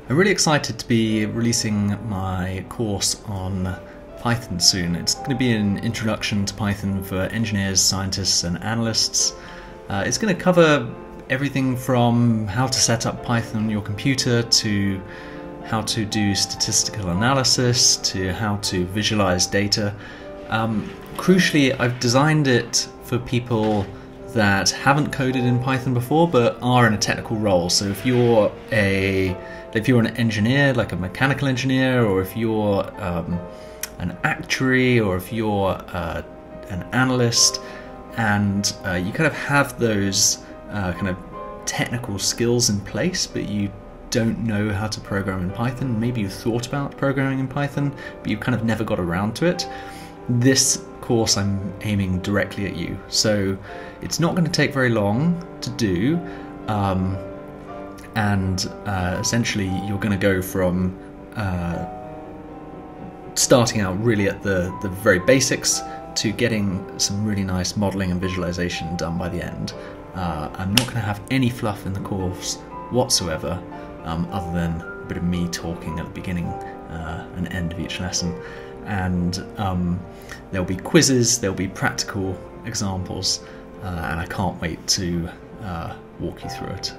I'm really excited to be releasing my course on Python soon. It's going to be an introduction to Python for engineers, scientists and analysts. It's going to cover everything from how to set up Python on your computer to how to do statistical analysis to how to visualize data. Crucially, I've designed it for people that haven't coded in Python before but are in a technical role. So if you're an engineer, like a mechanical engineer, or if you're an actuary, or if you're an analyst, and you kind of have those kind of technical skills in place, but you don't know how to program in Python. Maybe you thought about programming in Python, but you kind of never got around to it. This course I'm aiming directly at you. So it's not going to take very long to do. Essentially you're going to go from starting out really at the very basics to getting some really nice modeling and visualization done by the end. I'm not going to have any fluff in the course whatsoever, other than a bit of me talking at the beginning and end of each lesson. And there'll be quizzes, there'll be practical examples, and I can't wait to walk you through it.